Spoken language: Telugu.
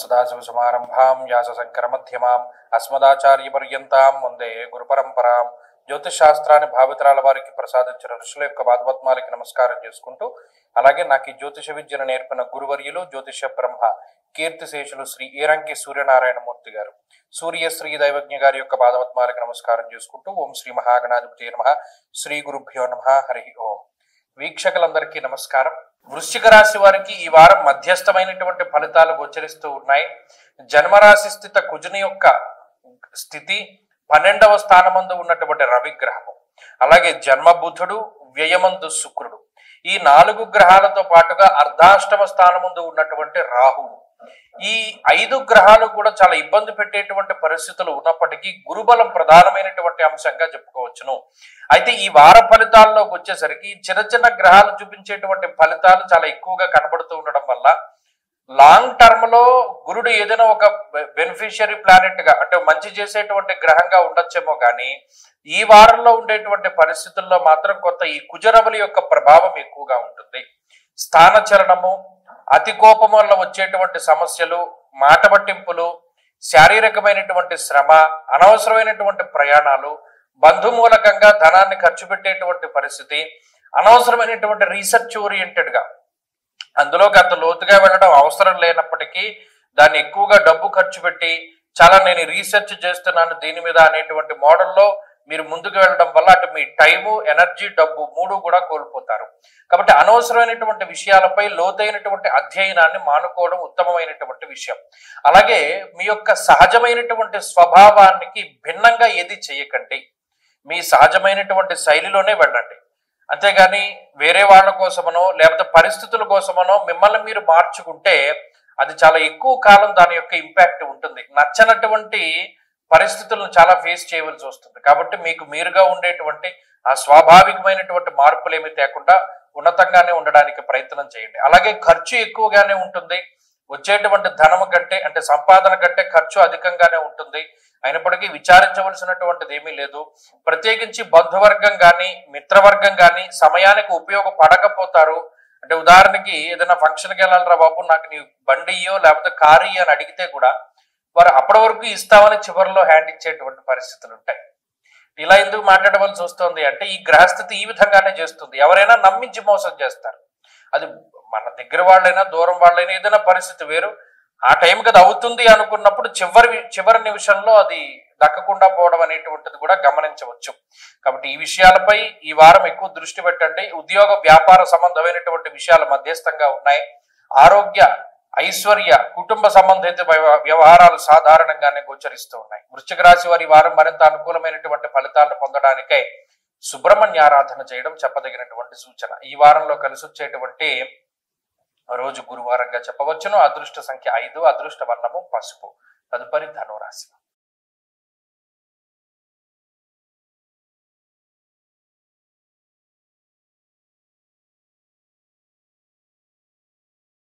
सदाशिवसमारंभां व्यासशंकरमध्यमाम् अस्मदाचार्यपर्यन्तां వందే గురుపరంపరాం. జ్యోతిష్ శాస్త్రాన్ని భావితరాల వారికి ప్రసాదించిన ఋషుల యొక్క పాదపద్మాలకి నమస్కారం చేసుకుంటూ, అలాగే నాకు ఈ జ్యోతిష విద్యను నేర్పిన గురువర్యులు జ్యోతిష బ్రహ్మ కీర్తిశేషులు శ్రీ ఈరంకి సూర్యనారాయణమూర్తి గారు, సూర్యశ్రీ దైవజ్ఞ గారి యొక్క పాదపద్మాలకి నమస్కారం చేసుకుంటూ, ఓం శ్రీ మహాగణాధిపతి నమః, శ్రీ గురుభ్యో నమః, హరి ఓం. వీక్షకులందరికీ నమస్కారం. వృశ్చిక రాశి వారికి ఈ వారం మధ్యస్థమైనటువంటి ఫలితాలు గోచరిస్తూ ఉన్నాయి. జన్మరాశి స్థిత కుజుని యొక్క స్థితి 12వ స్థానమందు ఉన్నటువంటి రవిగ్రహము, అలాగే జన్మబుధుడు, వ్యయమందు శుక్రుడు, ఈ 4 గ్రహాలతో పాటుగా అర్ధాష్టమ స్థానమందు ఉన్నటువంటి రాహువు, ఈ 5 గ్రహాలు కూడా చాలా ఇబ్బంది పెట్టేటువంటి పరిస్థితులు ఉన్నప్పటికీ గురుబలం ప్రధానమైనటువంటి అంశంగా చెప్పుకోవచ్చును. అయితే ఈ వార ఫలితాల్లోకి వచ్చేసరికి చిన్న చిన్న గ్రహాలు చూపించేటువంటి ఫలితాలు చాలా ఎక్కువగా కనబడుతూ ఉండడం వల్ల లాంగ్ టర్మ్ లో గురుడు ఏదైనా ఒక బెనిఫిషియరీ ప్లానెట్ గా, అంటే మంచి చేసేటువంటి గ్రహంగా ఉండొచ్చేమో కానీ ఈ వారంలో ఉండేటువంటి పరిస్థితుల్లో మాత్రం కొంత ఈ కుజరవలి యొక్క ప్రభావం ఎక్కువగా ఉంటుంది. స్థానచరణము, అతి కోపం వల్ల వచ్చేటువంటి సమస్యలు, మాట పట్టింపులు, శారీరకమైనటువంటి శ్రమ, అనవసరమైనటువంటి ప్రయాణాలు, బంధుమూలకంగా ధనాన్ని ఖర్చు పెట్టేటువంటి పరిస్థితి, అనవసరమైనటువంటి రీసెర్చ్ ఓరియంటెడ్ గా అందులోకి అంత లోతుగా వెళ్ళడం అవసరం లేనప్పటికీ దాన్ని ఎక్కువగా డబ్బు ఖర్చు పెట్టి చాలా నేను రీసెర్చ్ చేస్తున్నాను దీని మీద అనేటువంటి మోడల్లో మీరు ముందుకు వెళ్ళడం వల్ల అటు మీ టైము, ఎనర్జీ, డబ్బు 3 కూడా కోల్పోతారు. కాబట్టి అనవసరమైనటువంటి విషయాలపై లోతైనటువంటి అధ్యయనాన్ని మానుకోవడం ఉత్తమమైనటువంటి విషయం. అలాగే మీ యొక్క సహజమైనటువంటి స్వభావానికి భిన్నంగా ఏది చేయకండి, మీ సహజమైనటువంటి శైలిలోనే వెళ్ళండి. అంతేగాని వేరే వాళ్ళ కోసమనో లేకపోతే పరిస్థితుల కోసమనో మిమ్మల్ని మీరు మార్చుకుంటే అది చాలా ఎక్కువ కాలం దాని యొక్క ఇంపాక్ట్ ఉంటుంది. నచ్చనటువంటి పరిస్థితులను చాలా ఫేస్ చేయవలసి వస్తుంది. కాబట్టి మీకు మీరుగా ఉండేటువంటి ఆ స్వాభావికమైనటువంటి మార్పులు ఏమీ తేకుండా ఉన్నతంగానే ఉండడానికి ప్రయత్నం చేయండి. అలాగే ఖర్చు ఎక్కువగానే ఉంటుంది, వచ్చేటువంటి ధనము కంటే అంటే సంపాదన కంటే ఖర్చు అధికంగానే ఉంటుంది. అయినప్పటికీ విచారించవలసినటువంటిది ఏమీ లేదు. ప్రత్యేకించి బంధువర్గం కానీ మిత్రవర్గం కానీ సమయానికి ఉపయోగపడకపోతారు. అంటే ఉదాహరణకి ఏదైనా ఫంక్షన్కి వెళ్ళాలరా బాబు నాకు నీ బండియో లేకపోతే కారు అని అడిగితే కూడా వారు అప్పటి వరకు ఇస్తామని చివరిలో హ్యాండ్ ఇచ్చేటువంటి పరిస్థితులు ఉంటాయి. ఇలా ఎందుకు మాట్లాడవలసి వస్తుంది అంటే ఈ గ్రహస్థితి ఈ విధంగానే చేస్తుంది. ఎవరైనా నమ్మించి మోసం చేస్తారు. అది మన దగ్గర వాళ్ళైనా దూరం వాళ్ళైనా ఏదైనా పరిస్థితి వేరు. ఆ టైంకి అది అవుతుంది అనుకున్నప్పుడు చివరి నిమిషంలో అది దక్కకుండా పోవడం అనేటువంటిది కూడా గమనించవచ్చు. కాబట్టి ఈ విషయాలపై ఈ వారం ఎక్కువ దృష్టి పెట్టండి. ఉద్యోగ వ్యాపార సంబంధమైనటువంటి విషయాలు మధ్యస్థంగా ఉన్నాయి. ఆరోగ్య, ఐశ్వర్య, కుటుంబ సంబంధిత వ్యవహారాలు సాధారణంగానే గోచరిస్తూ ఉన్నాయి. వృశ్చిక రాశి వారి వారం మరింత అనుకూలమైనటువంటి ఫలితాలను పొందడానికై సుబ్రహ్మణ్య ఆరాధన చేయడం చెప్పదగినటువంటి సూచన. ఈ వారంలో కలిసి వచ్చేటువంటి రోజు గురువారంగా చెప్పవచ్చును. అదృష్ట సంఖ్య 5, అదృష్ట వర్ణము పసుపు. తదుపరి ధనురాశి.